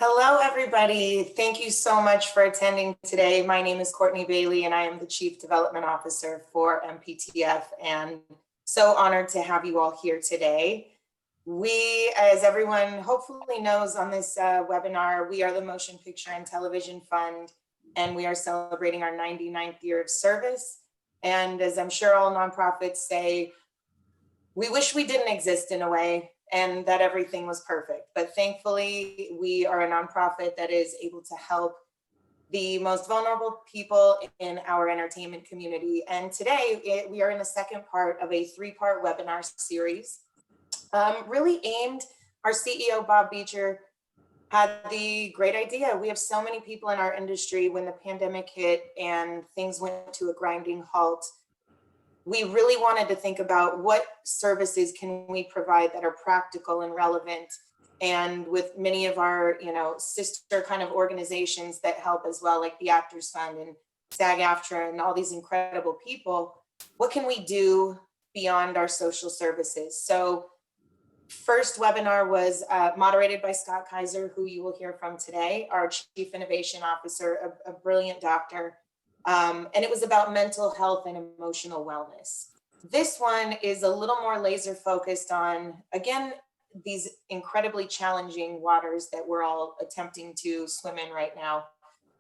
Hello, everybody. Thank you so much for attending today. My name is Courteney Bailey, and I am the Chief Development Officer for MPTF, and so honored to have you all here today. We, as everyone hopefully knows on this webinar, we are the Motion Picture and Television Fund, and we are celebrating our 99th year of service. And as I'm sure all nonprofits say, we wish we didn't exist in a way, and that everything was perfect. But thankfully, we are a nonprofit that is able to help the most vulnerable people in our entertainment community. And today, we are in the second part of a 3-part webinar series, really aimed, our CEO, Bob Beecher, had the great idea. We have so many people in our industry when the pandemic hit and things went to a grinding halt. We really wanted to think about what services can we provide that are practical and relevant. And with many of our, sister kind of organizations that help as well, like the Actors Fund and SAG-AFTRA and all these incredible people, what can we do beyond our social services? So first webinar was moderated by Scott Kaiser, who you will hear from today, our Chief Innovation Officer, a brilliant doctor. And it was about mental health and emotional wellness. This one is a little more laser focused on, again, these incredibly challenging waters that we're all attempting to swim in right now,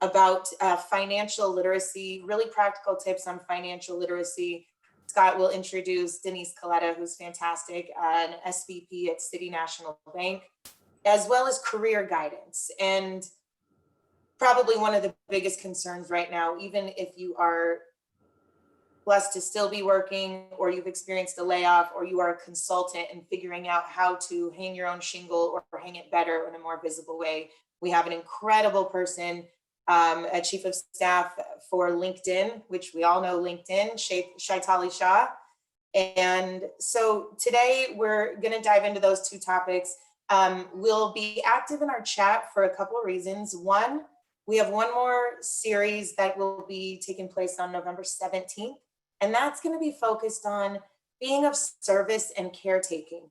about financial literacy, really practical tips on financial literacy. Scott will introduce Denise Colletta, who's fantastic, an SVP at City National Bank, as well as career guidance. And probably one of the biggest concerns right now, even if you are blessed to still be working, or you've experienced a layoff, or you are a consultant and figuring out how to hang your own shingle or hang it better in a more visible way. We have an incredible person, a chief of staff for LinkedIn, which we all know LinkedIn, Shaitali Shah. And so today we're going to dive into those two topics. We'll be active in our chat for a couple of reasons. One, we have one more series that will be taking place on November 17th, and that's going to be focused on being of service and caretaking.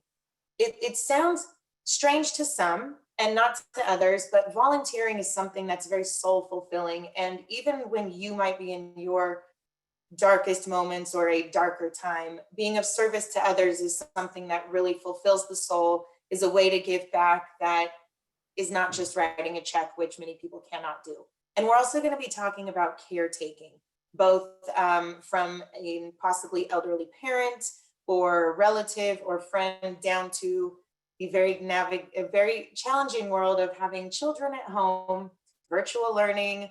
It sounds strange to some and not to others, but volunteering is something that's very soul fulfilling. And even when you might be in your darkest moments or a darker time, being of service to others is something that really fulfills the soul, is a way to give back that is not just writing a check, which many people cannot do. And we're also going to be talking about caretaking, both from a possibly elderly parent or relative or friend down to the very challenging world of having children at home, virtual learning,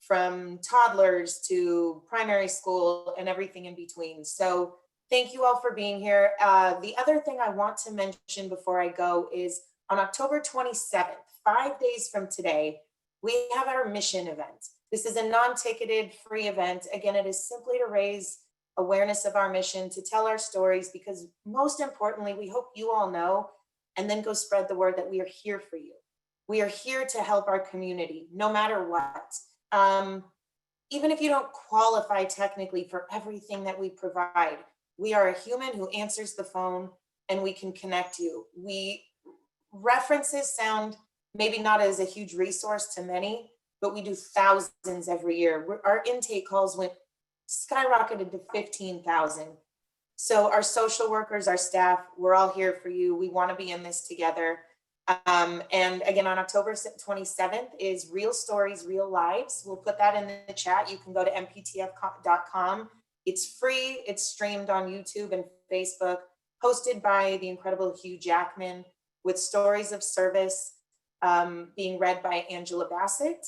from toddlers to primary school and everything in between. So thank you all for being here. The other thing I want to mention before I go is on October 27th, 5 days from today, we have our mission event. This is a non-ticketed free event. Again, it is simply to raise awareness of our mission, to tell our stories, because most importantly, we hope you all know, and then go spread the word that we are here for you. We are here to help our community, no matter what. Even if you don't qualify technically for everything that we provide, we are a human who answers the phone and we can connect you. References sound maybe not as a huge resource to many, but we do thousands every year. Our intake calls went skyrocketed to 15,000. So our social workers, our staff, we're all here for you. We want to be in this together. And again, on October 27th is Real Stories, Real Lives. We'll put that in the chat. You can go to mptf.com. It's free. It's streamed on YouTube and Facebook, hosted by the incredible Hugh Jackman, with stories of service being read by Angela Bassett,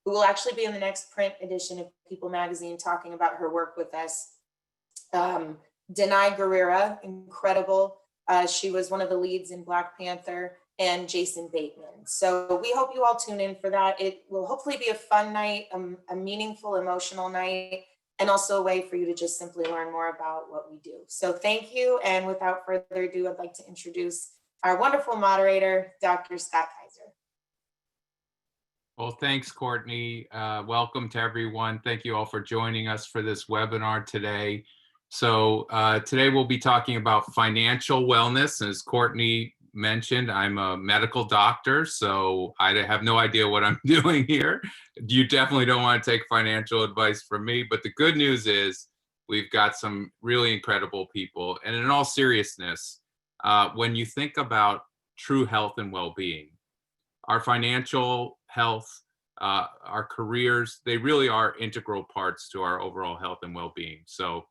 who will actually be in the next print edition of People Magazine talking about her work with us. Denai Guerrera, incredible. She was one of the leads in Black Panther, and Jason Bateman. So we hope you all tune in for that. It will hopefully be a fun night, a meaningful, emotional night, and also a way for you to just simply learn more about what we do. So thank you. And without further ado, I'd like to introduce our wonderful moderator, Dr. Scott Kaiser. Well, thanks, Courtney. Welcome to everyone. Thank you all for joining us for this webinar today. So today we'll be talking about financial wellness. As Courtney mentioned, I'm a medical doctor, so I have no idea what I'm doing here. You definitely don't want to take financial advice from me, but the good news is we've got some really incredible people. And in all seriousness, when you think about true health and well-being, our financial health, our careers, they really are integral parts to our overall health and well-being. So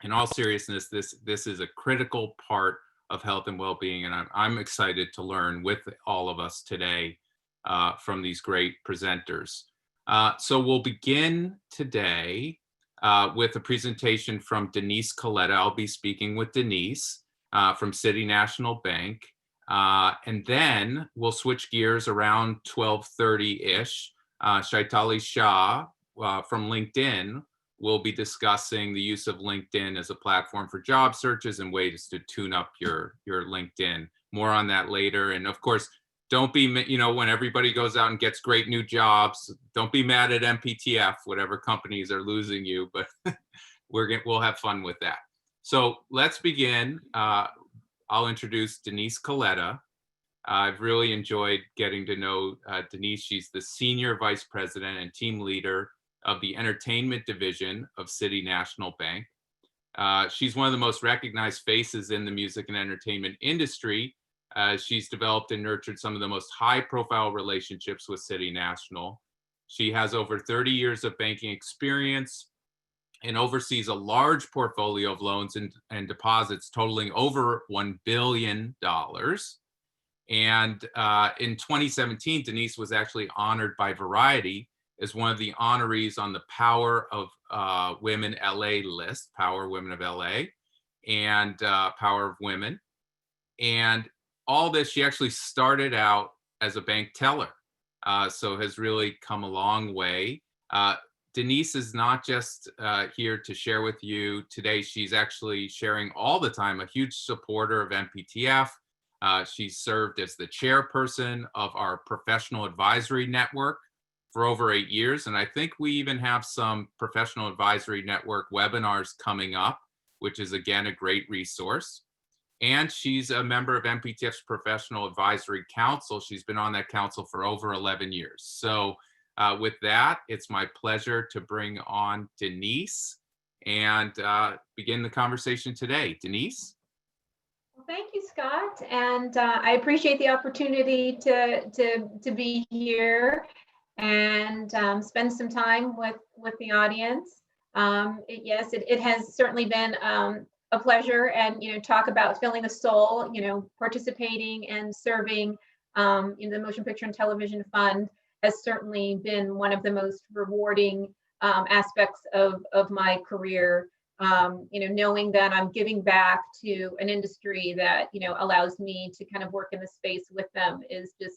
in all seriousness, this is a critical part of health and well-being, and I'm excited to learn with all of us today from these great presenters. So we'll begin today with a presentation from Denise Colletta. I'll be speaking with Denise from City National Bank, and then we'll switch gears around 12:30-ish. Shaitali Shah from LinkedIn will be discussing the use of LinkedIn as a platform for job searches and ways to tune up your LinkedIn. More on that later. And of course, don't be, when everybody goes out and gets great new jobs, don't be mad at MPTF, whatever companies are losing you, but we'll have fun with that. So let's begin. I'll introduce Denise Colletta. I've really enjoyed getting to know Denise. She's the Senior Vice President and Team Leader of the Entertainment Division of City National Bank. She's one of the most recognized faces in the music and entertainment industry. She's developed and nurtured some of the most high-profile relationships with City National. She has over 30 years of banking experience and oversees a large portfolio of loans and deposits totaling over $1 billion. And in 2017, Denise was actually honored by Variety as one of the honorees on the Power of Women LA list, Power Women of LA, and Power of Women. And all this, she actually started out as a bank teller, so has really come a long way. Denise is not just here to share with you today. She's actually sharing all the time, a huge supporter of MPTF. She's served as the chairperson of our professional advisory network for over 8 years. And I think we even have some professional advisory network webinars coming up, which is again, a great resource. And she's a member of MPTF's Professional Advisory Council. She's been on that council for over 11 years. So with that, it's my pleasure to bring on Denise and begin the conversation today. Denise? Well, thank you, Scott. And I appreciate the opportunity to be here and spend some time with the audience. Yes, it has certainly been a pleasure, and talk about filling the soul. Participating and serving in the Motion Picture and Television Fund has certainly been one of the most rewarding aspects of my career. Knowing that I'm giving back to an industry that allows me to kind of work in the space with them is just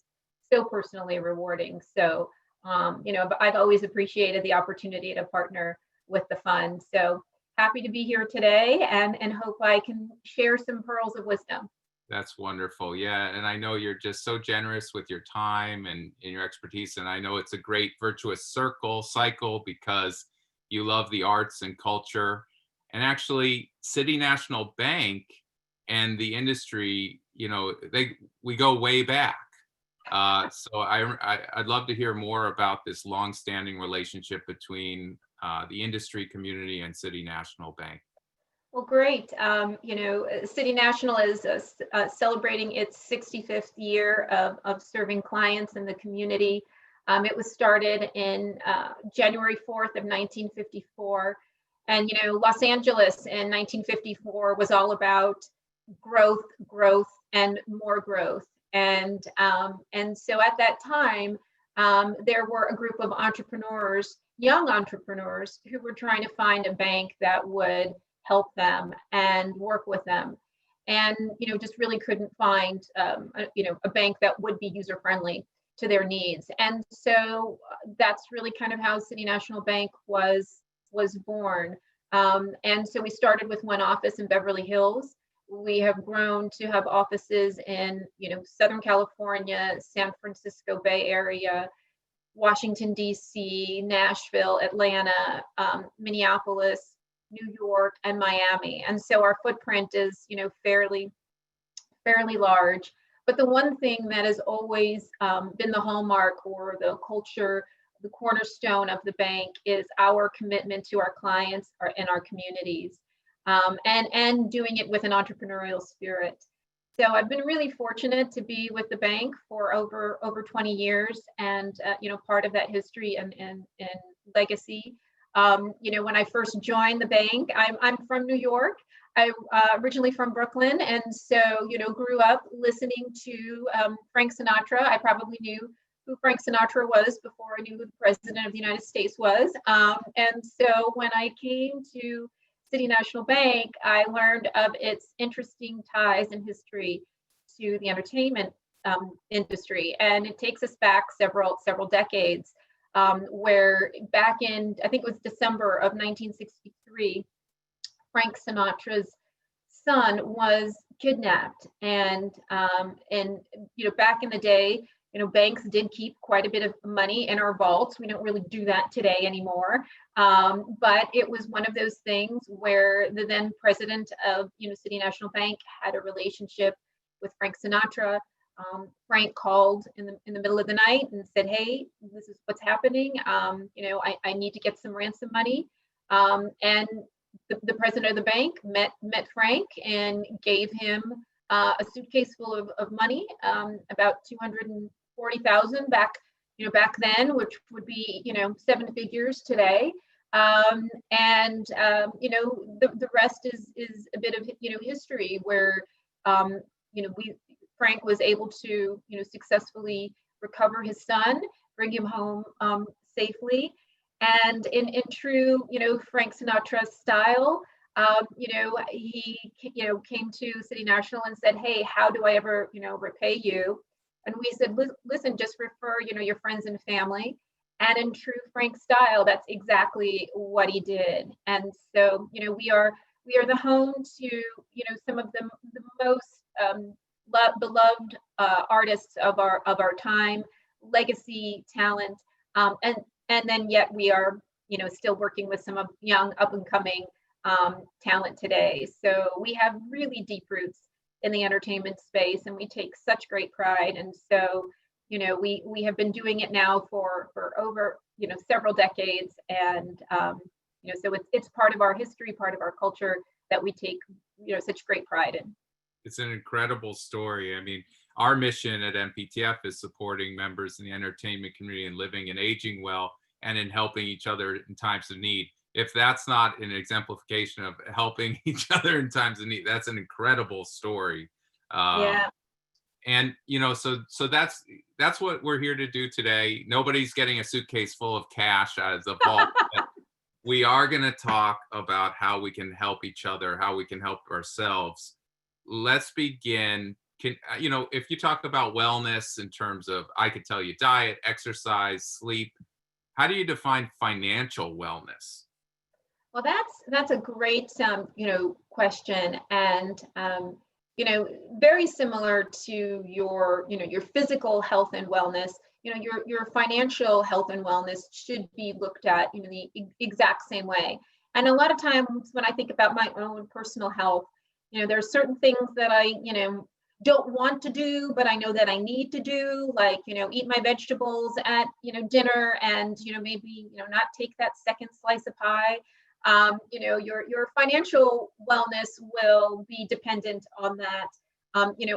so personally rewarding. So I've always appreciated the opportunity to partner with the fund. So happy to be here today, and hope I can share some pearls of wisdom. That's wonderful. Yeah. And I know you're just so generous with your time and your expertise. And I know it's a great virtuous cycle because you love the arts and culture. And actually, City National Bank and the industry, we go way back. So I'd love to hear more about this longstanding relationship between the industry community and City National Bank. Well, great. City National is celebrating its 65th year of serving clients in the community. It was started in January 4th of 1954. And, Los Angeles in 1954 was all about growth, and more growth. And so at that time, there were a group of entrepreneurs, young entrepreneurs, who were trying to find a bank that would help them and work with them. And, just really couldn't find, a bank that would be user-friendly to their needs. And so that's really kind of how City National Bank was born. And so we started with one office in Beverly Hills. We have grown to have offices in, Southern California, San Francisco Bay Area, Washington, D.C., Nashville, Atlanta, Minneapolis, New York, and Miami. And so our footprint is, fairly large. But the one thing that has always been the hallmark or the culture, the cornerstone of the bank is our commitment to our clients and our communities, and doing it with an entrepreneurial spirit. So I've been really fortunate to be with the bank for over 20 years, and part of that history and legacy. When I first joined the bank, I'm from New York. I originally from Brooklyn, and so grew up listening to Frank Sinatra. I probably knew who Frank Sinatra was before I knew who the President of the United States was. And so when I came to City National Bank, I learned of its interesting ties and history to the entertainment industry, and it takes us back several decades. Where back in, I think it was December of 1963, Frank Sinatra's son was kidnapped, and back in the day, banks did keep quite a bit of money in our vaults. We don't really do that today anymore, but it was one of those things where the then president of City National Bank had a relationship with Frank Sinatra. Frank called in the middle of the night and said, "Hey, this is what's happening. I need to get some ransom money." And the president of the bank met Frank and gave him a suitcase full of money, about 240,000 back then, which would be seven figures today. The rest is a bit of history where Frank was able to successfully recover his son, bring him home safely, and in true Frank Sinatra style, he came to City National and said, "Hey, how do I ever repay you?" And we said, "Listen, just refer your friends and family." And in true Frank style, that's exactly what he did. And so we are the home to some of the most beloved artists of our time, legacy, talent, and then yet we are still working with some of young up and coming talent today. So we have really deep roots in the entertainment space, and we take such great pride. And so we have been doing it now for over several decades, and so it's part of our history, part of our culture that we take such great pride in. It's an incredible story. I mean, our mission at MPTF is supporting members in the entertainment community and living and aging well, and in helping each other in times of need. If that's not an exemplification of helping each other in times of need, that's an incredible story. Yeah. And so that's what we're here to do today. Nobody's getting a suitcase full of cash out of the vault. We are going to talk about how we can help each other, how we can help ourselves. Let's begin. If you talk about wellness in terms of, I could tell you diet, exercise, sleep, how do you define financial wellness? Well, that's a great question, and very similar to your physical health and wellness. Your financial health and wellness should be looked at the exact same way. And a lot of times when I think about my own personal health, there are certain things that I don't want to do, but I know that I need to do, like eat my vegetables at dinner, and maybe not take that second slice of pie. Your financial wellness will be dependent on that,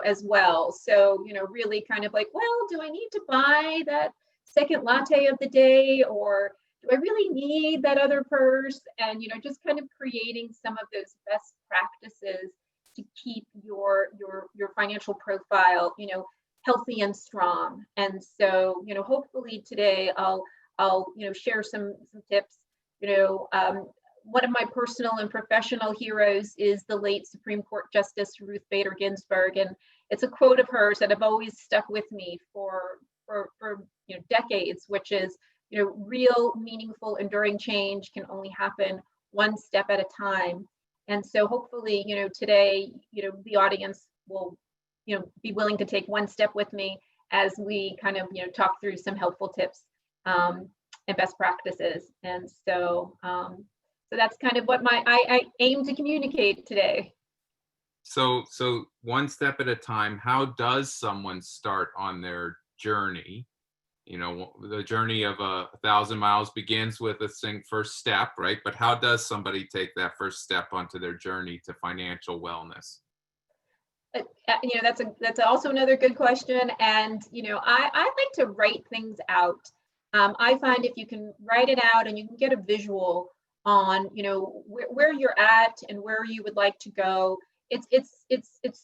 as well. So, really kind of like, well, do I need to buy that second latte of the day, or do I really need that other purse? And, just kind of creating some of those best practices to keep your financial profile, healthy and strong. And so, hopefully today I'll share some tips. One of my personal and professional heroes is the late Supreme Court Justice Ruth Bader Ginsburg, and it's a quote of hers that have always stuck with me for decades, which is, real, meaningful, enduring change can only happen one step at a time. And so hopefully, today, the audience will, be willing to take one step with me as we kind of, talk through some helpful tips and best practices. And so, so that's kind of what I aim to communicate today. So one step at a time, how does someone start on their journey? You know, the journey of 1,000 miles begins with a first step, right? But how does somebody take that first step onto their journey to financial wellness? That's also another good question. And I like to write things out. I find if you can write it out and you can get a visual on where you're at and where you would like to go, it's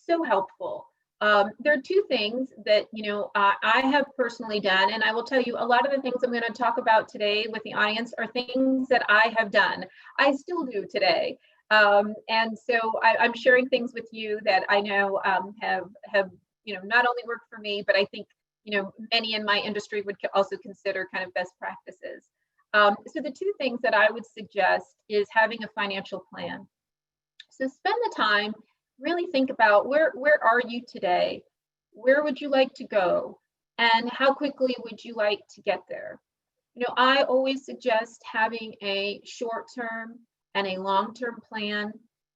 so helpful. There are two things that I have personally done, and I will tell you a lot of the things I'm going to talk about today with the audience are things that I have done. I still do today. And so I'm sharing things with you that I know have not only worked for me, but I think many in my industry would also consider kind of best practices. So the two things that I would suggest is having a financial plan. So spend the time, really think about where are you today? Where would you like to go? And how quickly would you like to get there? I always suggest having a short-term and a long-term plan.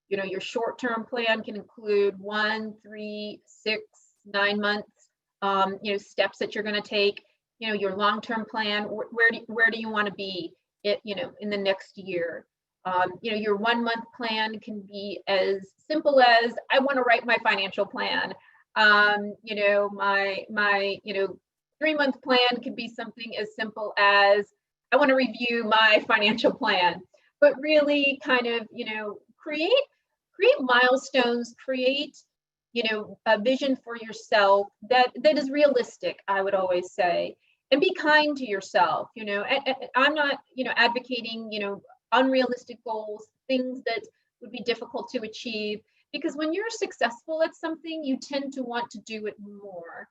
Your short-term plan can include 1, 3, 6, 9 months, steps that you're going to take. Your long-term plan, where do you want to be in the next year? Your 1 month plan can be as simple as I want to write my financial plan. My 3 month plan could be something as simple as I want to review my financial plan. But really kind of create milestones, create a vision for yourself that is realistic, I would always say, and be kind to yourself. I'm not advocating unrealistic goals, things that would be difficult to achieve, because when you're successful at something, you tend to want to do it more.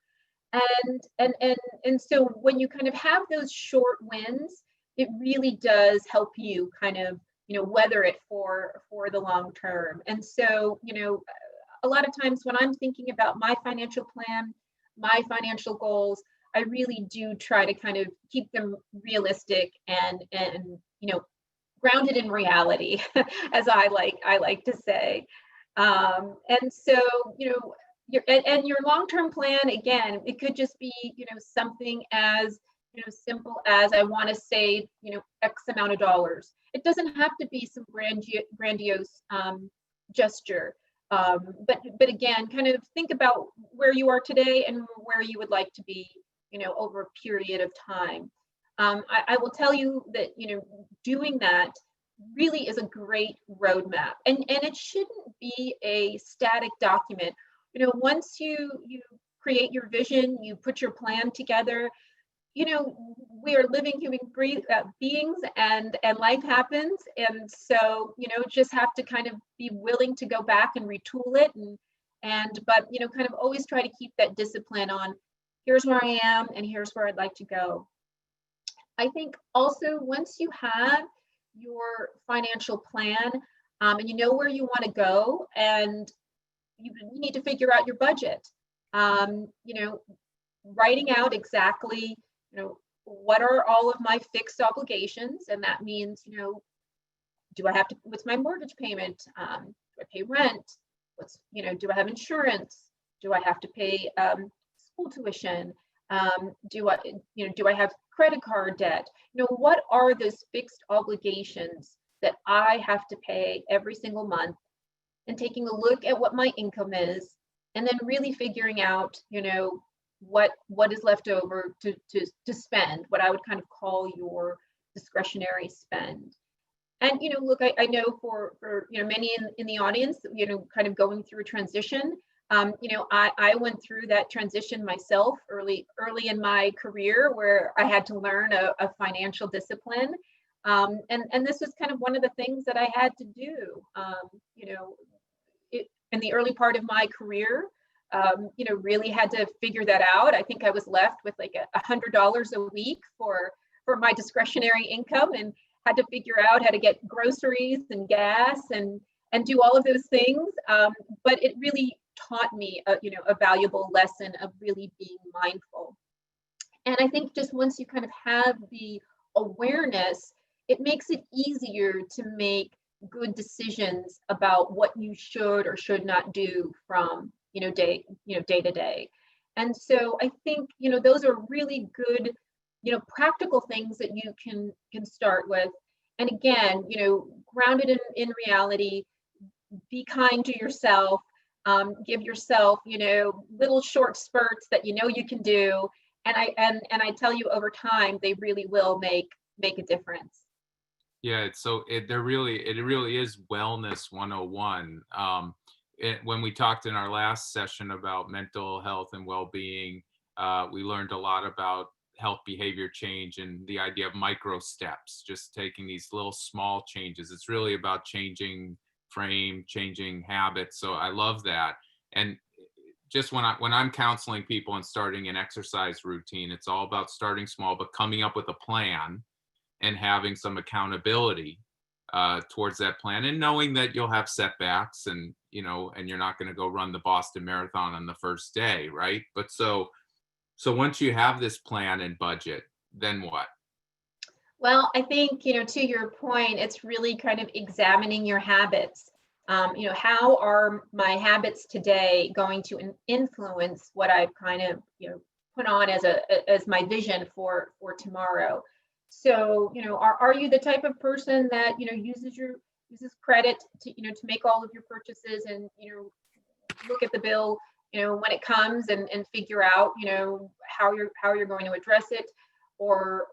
And so when you kind of have those short wins, it really does help you kind of weather it for the long term. And so a lot of times when I'm thinking about my financial plan, my financial goals, I really do try to kind of keep them realistic and grounded in reality, as I like to say. And so your long-term plan, again, it could just be something as simple as I want to save X amount of dollars. It doesn't have to be some grandiose gesture. But again, kind of think about where you are today and where you would like to be, over a period of time. I will tell you that, doing that really is a great roadmap, and it shouldn't be a static document. Once you create your vision, you put your plan together, we are living human beings, and life happens. And so, just have to kind of be willing to go back and retool it but kind of always try to keep that discipline on here's where I am and here's where I'd like to go. I think also once you have your financial plan and you know where you want to go, and you need to figure out your budget, writing out exactly what are all of my fixed obligations, and that means do I have to, what's my mortgage payment, do I pay rent, do I have insurance, do I have to pay school tuition, do I have credit card debt, what are those fixed obligations that I have to pay every single month, and taking a look at what my income is, and then really figuring out what is left over to spend, what I would kind of call your discretionary spend. And look, I know for many in the audience, kind of going through a transition, I went through that transition myself early in my career, where I had to learn a financial discipline, and this was kind of one of the things that I had to do. In the early part of my career, really had to figure that out. I think I was left with like $100 a week for my discretionary income, and had to figure out how to get groceries and gas and do all of those things. But it really taught me a valuable lesson of really being mindful. And I think just once you kind of have the awareness, it makes it easier to make good decisions about what you should or should not do from, day to day. And so I think, those are really good, practical things that you can start with. And again, grounded in reality, be kind to yourself, give yourself, little short spurts that you can do. And I tell you, over time, they really will make a difference. Yeah, it really is wellness 101. When we talked in our last session about mental health and well-being, we learned a lot about health behavior change and the idea of micro steps, just taking these little small changes. It's really about changing frame, changing habits. So I love that. And just when I'm counseling people and starting an exercise routine, it's all about starting small, but coming up with a plan and having some accountability towards that plan, and knowing that you'll have setbacks, and and you're not going to go run the Boston Marathon on the first day, right? But so once you have this plan and budget, then what? Well, I think, to your point, it's really kind of examining your habits. How are my habits today going to influence what I've kind of, put on as my vision for tomorrow? So, are you the type of person that, uses credit to make all of your purchases, and, look at the bill, when it comes, and figure out, how you're going to address it? Or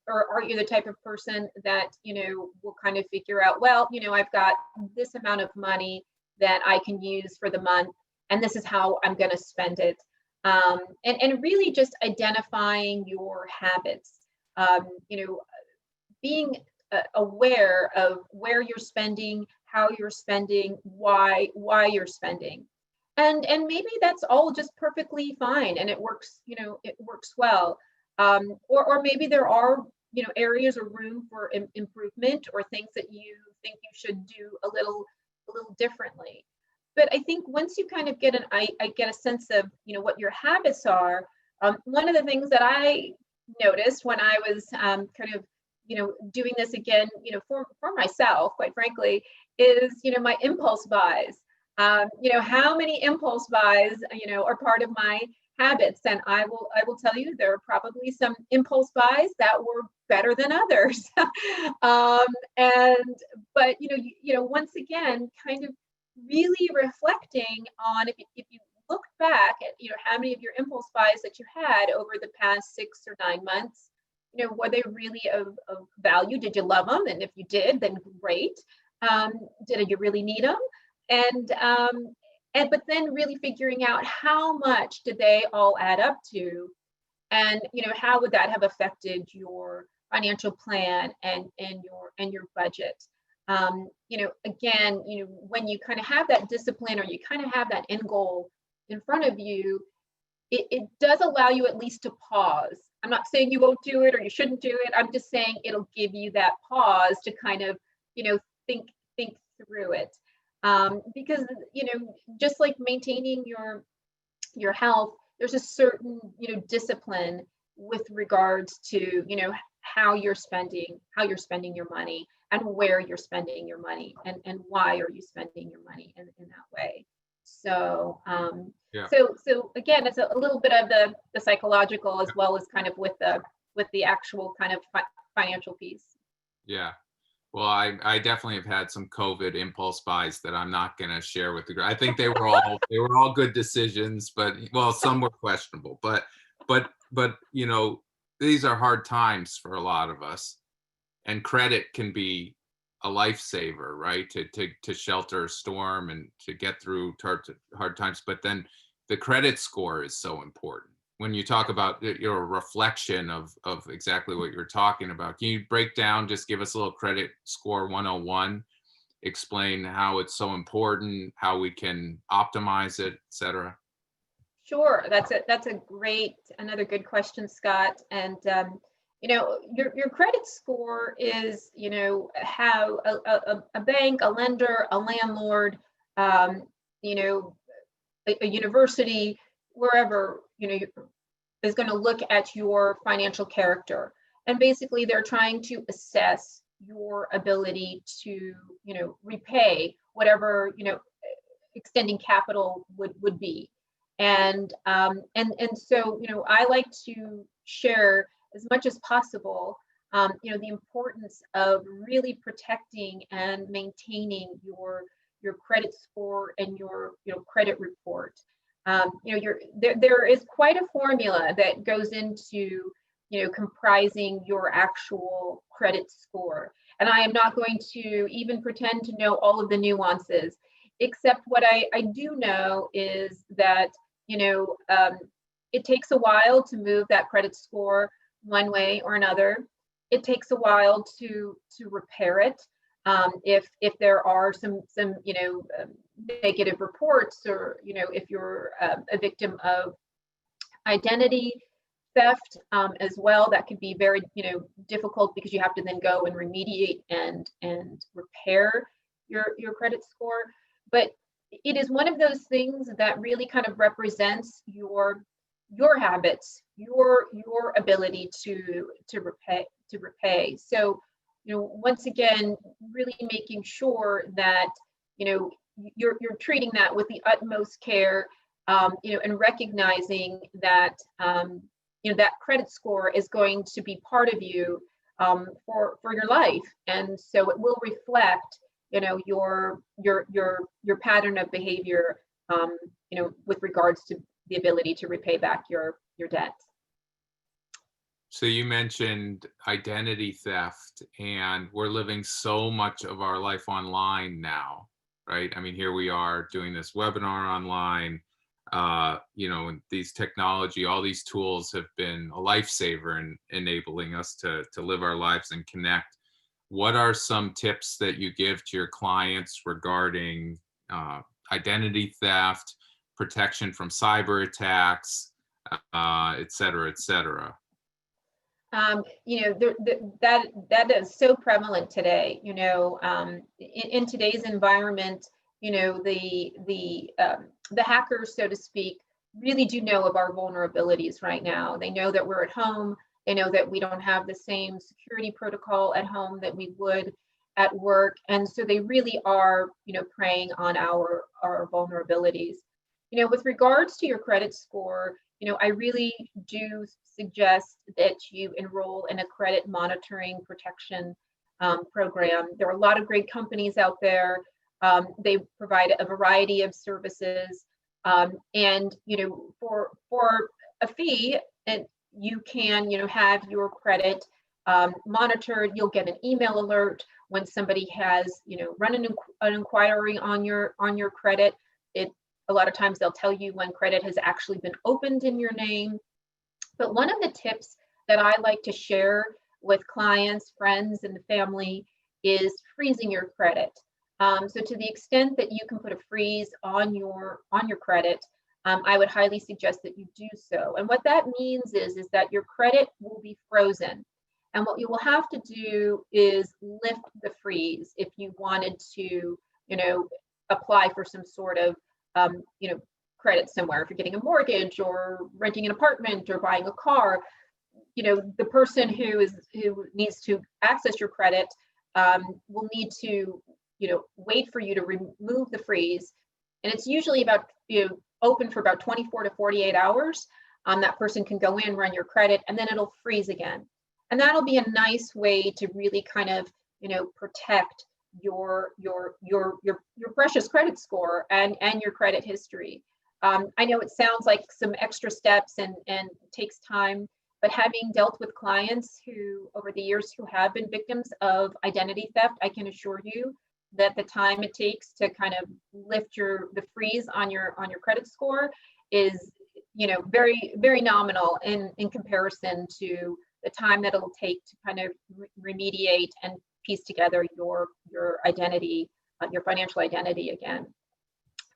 are you the type of person that, will kind of figure out, well, I've got this amount of money that I can use for the month, and this is how I'm going to spend it. And really just identifying your habits, being aware of where you're spending, how you're spending, why you're spending. And maybe that's all just perfectly fine, and it works well. Or maybe there are, areas or room for improvement, or things that you think you should do a little differently. But I think once you kind of get I get a sense of, what your habits are, one of the things that I noticed when I was kind of, doing this again, for myself, quite frankly, is, my impulse buys. How many impulse buys, are part of my habits? And I will tell you, there are probably some impulse buys that were better than others. But once again, kind of really reflecting on, if you look back at, how many of your impulse buys that you had over the past 6 or 9 months, were they really of value? Did you love them? And if you did, then great. Did you really need them? But then really figuring out, how much did they all add up to, and how would that have affected your financial plan and your budget? Again, when you kind of have that discipline, or you kind of have that end goal in front of you, it does allow you at least to pause. I'm not saying you won't do it or you shouldn't do it. I'm just saying it'll give you that pause to kind of, think through it. Because, just like maintaining your health, there's a certain, discipline with regards to, how you're spending your money, and where you're spending your money, and why are you spending your money in that way. So, Yeah. so again, it's a little bit of the psychological, as well as kind of with the actual kind of financial piece. Yeah. Well, I definitely have had some COVID impulse buys that I'm not going to share with the group. I think they were all good decisions, but, well, some were questionable. But these are hard times for a lot of us, and credit can be a lifesaver, right? To shelter a storm and to get through hard times. But then the credit score is so important. When you talk about your reflection of exactly what you're talking about, can you break down, just give us a little credit score 101, explain how it's so important, how we can optimize it, et cetera? Sure, that's another good question, Scott. And your credit score is, how a bank, a lender, a landlord, a university, wherever, is going to look at your financial character. And basically, they're trying to assess your ability to, repay whatever, extending capital would be. And so, I like to share as much as possible, the importance of really protecting and maintaining your credit score and your, credit report. There is quite a formula that goes into, comprising your actual credit score. And I am not going to even pretend to know all of the nuances, except what I do know is that, it takes a while to move that credit score one way or another. It takes a while to repair it. If there are some negative reports, or if you're a victim of identity theft as well, that can be very difficult, because you have to then go and remediate and repair your credit score. But it is one of those things that really kind of represents your habits, your ability to repay. So, once again, really making sure that you're treating that with the utmost care, and recognizing that that credit score is going to be part of you for your life, and so it will reflect your pattern of behavior, with regards to the ability to repay back your debt. So you mentioned identity theft, and we're living so much of our life online now, right? I mean, here we are doing this webinar online. And these technology, all these tools have been a lifesaver in enabling us to live our lives and connect. What are some tips that you give to your clients regarding identity theft, protection from cyber attacks, et cetera, et cetera? That is so prevalent today. In today's environment, the hackers, so to speak, really do know of our vulnerabilities right now. They know that we're at home. They know that we don't have the same security protocol at home that we would at work, and so they really are, preying on our vulnerabilities. With regards to your credit score, I really do suggest that you enroll in a credit monitoring protection program. There are a lot of great companies out there. They provide a variety of services, and for a fee, and you can have your credit monitored. You'll get an email alert when somebody has run an inquiry on your credit. A lot of times they'll tell you when credit has actually been opened in your name. But one of the tips that I like to share with clients, friends, and the family is freezing your credit. So to the extent that you can put a freeze on your credit, I would highly suggest that you do so. And what that means is that your credit will be frozen. And what you will have to do is lift the freeze if you wanted to, apply for some sort of, credit somewhere. If you're getting a mortgage or renting an apartment or buying a car, the person who needs to access your credit will need to, wait for you to remove the freeze. And it's usually about, open for about 24 to 48 hours. That person can go in, run your credit, and then it'll freeze again. And that'll be a nice way to really kind of, protect your precious credit score and your credit history. I know it sounds like some extra steps and takes time, but having dealt with clients who over the years who have been victims of identity theft, I can assure you that the time it takes to kind of lift the freeze on your credit score is very, very nominal in comparison to the time that it'll take to kind of remediate and piece together your identity, your financial identity again.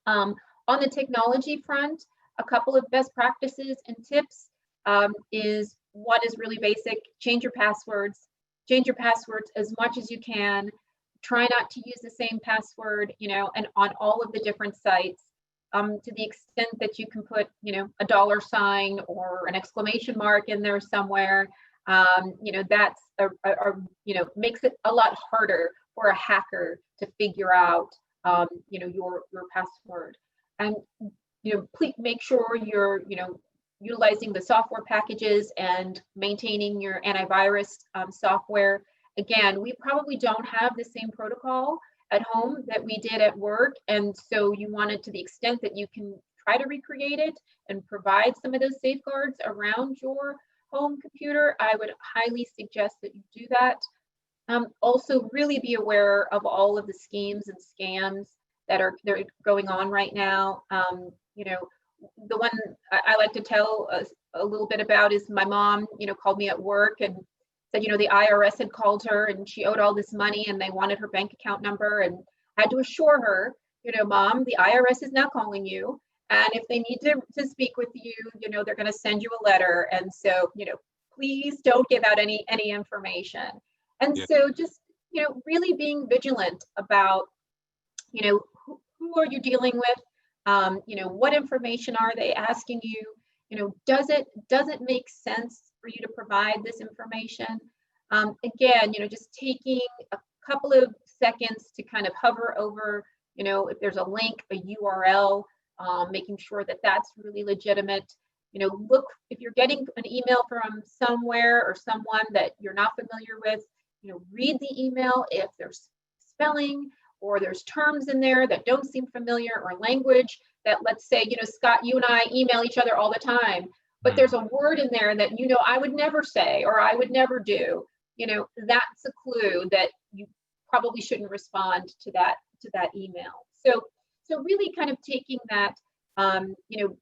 On the technology front, a couple of best practices and tips is one is really basic: change your passwords. Change your passwords as much as you can. Try not to use the same password, and on all of the different sites. To the extent that you can put, a dollar sign or an exclamation mark in there somewhere, That's makes it a lot harder for a hacker to figure out, your password. And, please make sure you're, utilizing the software packages and maintaining your antivirus software. Again, we probably don't have the same protocol at home that we did at work. And so you want it, to the extent that you can, try to recreate it and provide some of those safeguards around your home computer. I would highly suggest that you do that. Also, really be aware of all of the schemes and scams that are going on right now. The one I like to tell a little bit about is my mom, called me at work and said, the IRS had called her and she owed all this money and they wanted her bank account number, and I had to assure her, Mom, the IRS is not calling you. And if they need to speak with you, they're going to send you a letter. And so, please don't give out any information. And so just, really being vigilant about, who are you dealing with? What information are they asking you? Does it make sense for you to provide this information? Again, just taking a couple of seconds to kind of hover over, if there's a link, a URL, making sure that that's really legitimate. Look, if you're getting an email from somewhere or someone that you're not familiar with, read the email. If there's spelling or there's terms in there that don't seem familiar, or language that, let's say, Scott, you and I email each other all the time, but there's a word in there that, I would never say, or I would never do, that's a clue that you probably shouldn't respond to that email. So really kind of taking that,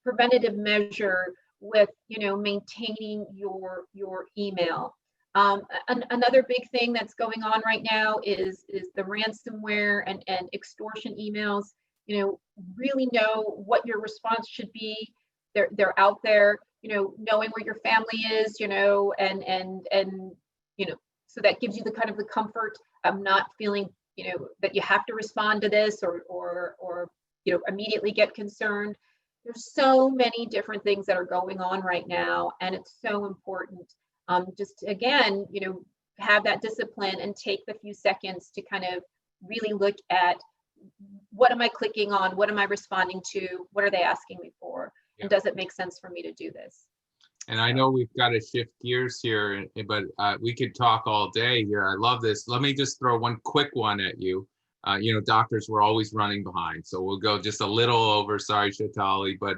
preventative measure with, maintaining your email. Another big thing that's going on right now is the ransomware and extortion emails. Really know what your response should be. They're out there, knowing where your family is, and so that gives you the kind of the comfort of not feeling, that you have to respond to this or immediately get concerned. There's so many different things that are going on right now, and it's so important. Just again, have that discipline and take the few seconds to kind of really look at, what am I clicking on? What am I responding to? What are they asking me for? Yeah. And does it make sense for me to do this? And I know we've got to shift gears here, but we could talk all day here. I love this. Let me just throw one quick one at you. Doctors, we're always running behind, so we'll go just a little over. Sorry, Shaitali, but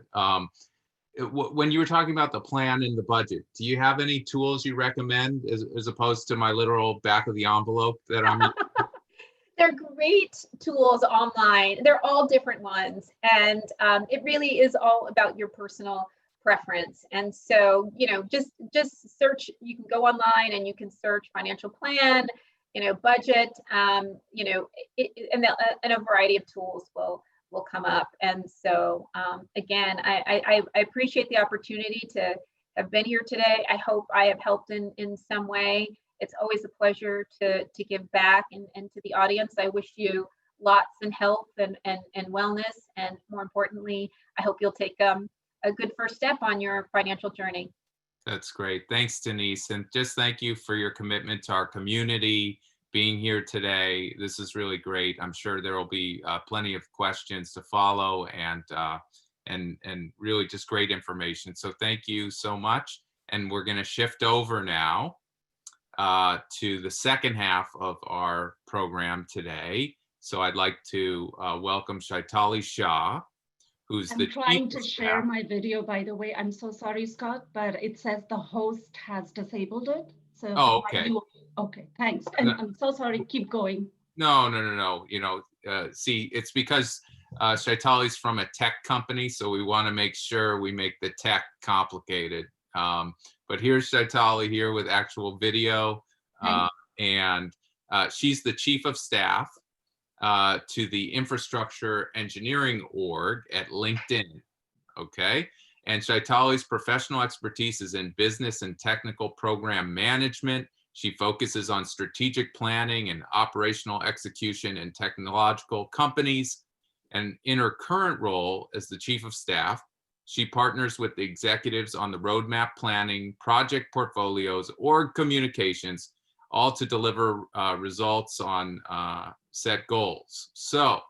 when you were talking about the plan and the budget, do you have any tools you recommend as opposed to my literal back of the envelope that I'm They're great tools online. They're all different ones. And it really is all about your personal preference. And so, just search, you can go online and you can search financial plan, budget, and a variety of tools will come up. And so, again, I appreciate the opportunity to have been here today. I hope I have helped in some way. It's always a pleasure to give back, and to the audience, I wish you lots of health and wellness. And more importantly, I hope you'll take a good first step on your financial journey. That's great. Thanks, Denise. And just thank you for your commitment to our community, being here today. This is really great. I'm sure there will be plenty of questions to follow, and really just great information. So thank you so much. And we're going to shift over now to the second half of our program today. So I'd like to welcome Shaitali Shah, who's I'm trying to share my video, by the way. I'm so sorry, Scott, but it says the host has disabled it. So okay. Okay, thanks. And I'm so sorry, keep going. No. See, it's because Shaitali's from a tech company, so we want to make sure we make the tech complicated. But here's Shaitali here with actual video, and she's the chief of staff to the infrastructure engineering org at LinkedIn. Okay. And Shaitali's professional expertise is in business and technical program management. She focuses on strategic planning and operational execution in technological companies. And in her current role as the chief of staff, She partners with the executives on the roadmap planning, project portfolios, org communications, all to deliver results on set goals. So